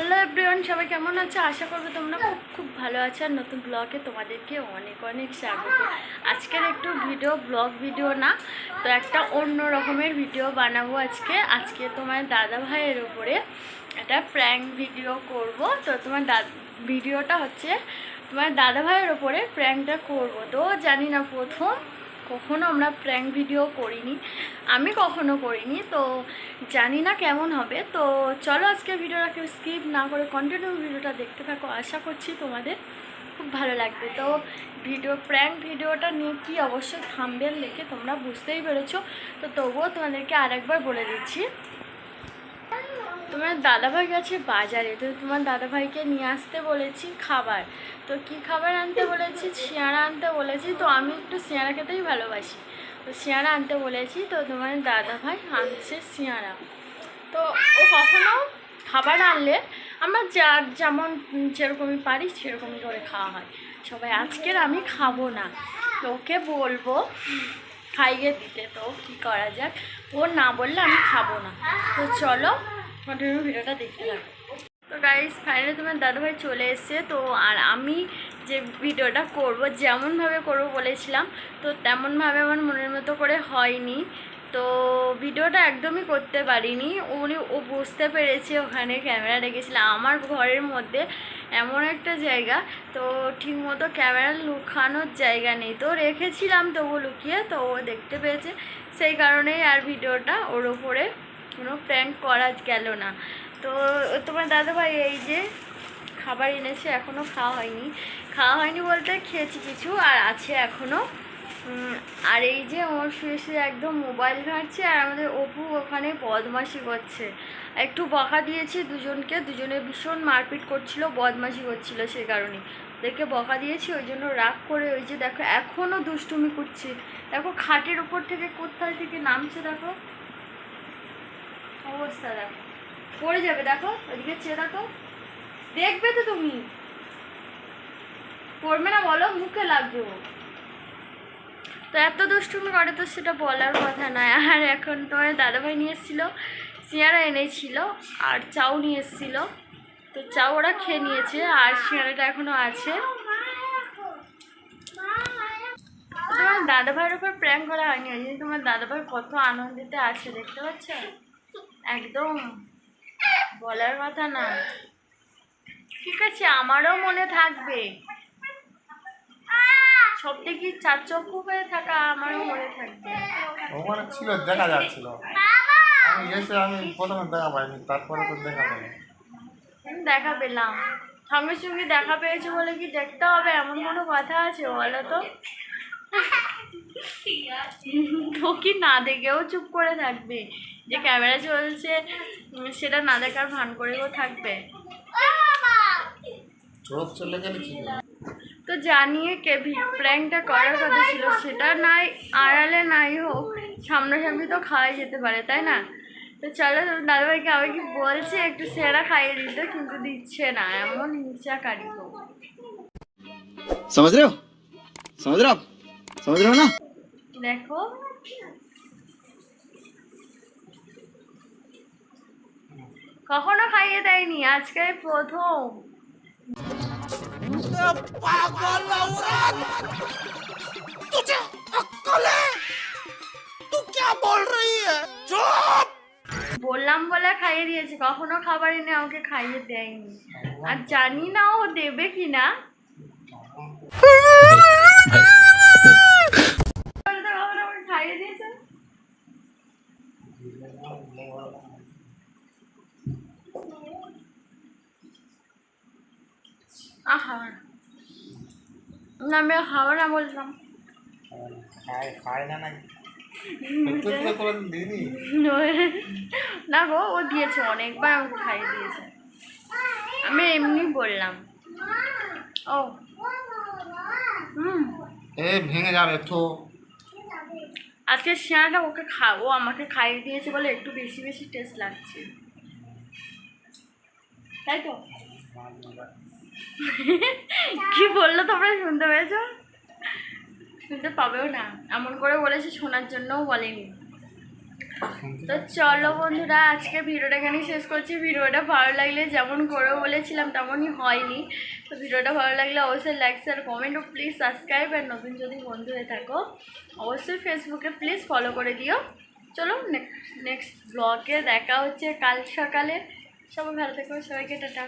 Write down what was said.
Hello everyone, সবাই কেমন আছে? আশা করবো তোমরা খুব খুব ভালো আছো। আর নতুন ব্লগে তোমাদেরকে অনেক অনেক স্বাগত। আজকের একটু ব্লগ ভিডিও না, তো একটা অন্য রকমের ভিডিও বানাবো আজকে তোমার দাদা ভাইয়ের উপরে একটা প্র্যাঙ্ক ভিডিও করব। তো তোমার ভিডিওটা হচ্ছে তোমার দাদা ভাইয়ের ওপরে প্র্যাঙ্কটা করব। তো জানি না, কখনো আমরা প্র্যাঙ্ক ভিডিও করিনি, আমি কখনো করিনি, তো জানি না কেমন হবে। তো চলো আজকে ভিডিওটা কেউ স্কিপ না করে কন্টিনিউ ভিডিওটা দেখতে থাকো, আশা করছি তোমাদের খুব ভালো লাগবে। তো প্র্যাঙ্ক ভিডিওটা নিয়ে কি অবশ্যই থাম্বনেল দেখে তোমরা বুঝতেই পেরেছো, তো তবুও তোমাদেরকে আরেকবার বলে দিচ্ছি। তোমার দাদাভাই গেছে বাজারে, তো তোমার দাদাভাইকে নিয়ে আসতে বলেছি খাবার। তো কি খাবার আনতে বলেছি? সিঙাড়া আনতে বলেছি। তো আমি একটু সিঙাড়া খেতেই ভালোবাসি, তো সিঙাড়া আনতে বলেছি। তো তোমার দাদাভাই আনছে সিঙাড়া। তো ও কখনো খাবার আনলে আমরা যেরকমই পারি সেরকমই করে খাওয়া হয় সবাই। আজকের আমি খাবো না, তো ওকে বলবো খাইয়ে দিতে, তো কি করা যাক, ও না বললে আমি খাবো না। তো চলো কন্টিনিউ ভিডিওটা দেখতে থাকো। তো গাইস, ফাইনালি তোমার দাদাভাই চলে এসছে। তো আর আমি যে ভিডিওটা করব, যেমনভাবে করবো বলেছিলাম, তো তেমনভাবে আমার মনের মতো করে হয়নি। তো ভিডিওটা একদমই করতে পারিনি। ও বুঝতে পেরেছে ওখানে ক্যামেরা রেখেছিলাম আমার ঘরের মধ্যে, এমন একটা জায়গা, তো ঠিকমতো ক্যামেরা লুকানোর জায়গা নেই, তো রেখেছিলাম তবু লুকিয়ে। তো ও দেখতে পেয়েছে, সেই কারণেই আর ভিডিওটা ওর ওপরে কোনো প্র্যাঙ্ক করা গেল না। তো তোমার দাদাভাই এই যে খাবার এনেছে, এখনও খাওয়া হয়নি বলতে খেয়েছি কিছু, আর আছে এখনও। আর এই যে ওর শুয়ে শুয়ে একদম মোবাইল ঘাঁটছে, আর আমাদের অপু ওখানে বদমাশি করছে। একটু বকা দিয়েছি দুজনে ভীষণ মারপিট করছিল, বদমাশি করছিল, সেই কারণে দেখে বকা দিয়েছি, ওই জন্য রাগ করে ওই যে দেখো এখনও দুষ্টুমি করছে। দেখো খাটের উপর থেকে কোথায় থেকে নামছে, দেখো অবস্থা, দেখো পড়ে যাবে, দেখো ওইদিকে চেয়ে দেখো, দেখবে তো তুমি, পড়বে না বলো, মুখে লাগবে ও। তো এত দুষ্টুমি করে, তো সেটা বলার কথা নয়। আর এখন তোমার দাদাভাই নিয়ে এসেছিলো, সিঙাড়া এনেছিল আর চাউ নিয়ে এসেছিলো, তো চাউ ওরা খেয়ে নিয়েছে, আর সিঙাড়াটা এখনও আছে। তোমার দাদাভাইয়ের ওপর প্র্যাঙ্ক করা হয়নি, ওই জন্য তোমার দাদাভাই কত আনন্দিতে আছে দেখতে পাচ্ছ, একদম বলার কথা না। ঠিক আছে, আমারও মনে থাকবে, সব থেকে চারচক্ষু হয়ে থাকা আমারও মনে থাকবে। ওখানে ছিল, দেখা যাচ্ছিল, আমি আমি প্রথমে দেখা পাইনি, তারপরে তো দেখা পেলাম। দেখা পেলাম, সঙ্গে সঙ্গে দেখা পেয়েছে বলে কি দেখতে হবে এমন কোনো কথা আছে বলো তো? তো কি না দেখেও চুপ করে থাকবে? যে ক্যামেরা চলছে সেটা না দেখার ভান করেও থাকবে? চোখ চলে গেলে কি? তো জানিয়ে প্র্যাঙ্কটা করার কথা ছিল, সেটা নাই আড়ালে নাই হোক, সামনাসামনি তো খাওয়াই যেতে পারে, তাই না? তো চলো, দাদাভাইকে আবার কি বলছে একটু সেরা খাইয়ে দিতে, কিন্তু দিচ্ছে না, এমন হিংসা কারি। समझ रहे हो ना? দেখো কখনো খাইয়ে দেয়নি, আজকে প্রথম। বললাম বলে খাইয়ে দিয়েছে, কখনো খাবার এনে আমাকে খাইয়ে দেয়নি, আর জানি না ও দেবে কিনা। খাইয়ে দিয়েছে, আহা না, আমি খাবো না বললাম। না গো, ও দিয়েছে অনেকবার, আমাকে খাইয়ে দিয়েছে, আমি এমনি বললাম। ও ভেঙে যাবে তো। আজকে সিঙাড়াটা ওকে ও আমাকে খাইয়ে দিয়েছে বলে একটু বেশি বেশি টেস্ট লাগছে, তাই তো? কি বললো তোমরা শুনতে পেয়েছো? শুনতে পাবেও না, এমন করে বলেছে, শোনার জন্যও বলেনি। তো চলো বন্ধুরা, আজকে ভিডিওটা এখানেই শেষ করছি। ভিডিওটা ভালো লাগলে যেমন করে বলেছিলাম তেমনই হয়নি। তো ভিডিওটা ভালো লাগলে অবশ্যই লাইক শেয়ার কমেন্ট ও প্লিজ সাবস্ক্রাইব, আর নতুন যদি বন্ধু হয়ে থাকো অবশ্যই ফেসবুকে প্লিজ ফলো করে দিও। চলো নেক্সট ব্লগে দেখা হচ্ছে কাল সকালে। সবাই ভালো থেকো, সবাইকে টাটা।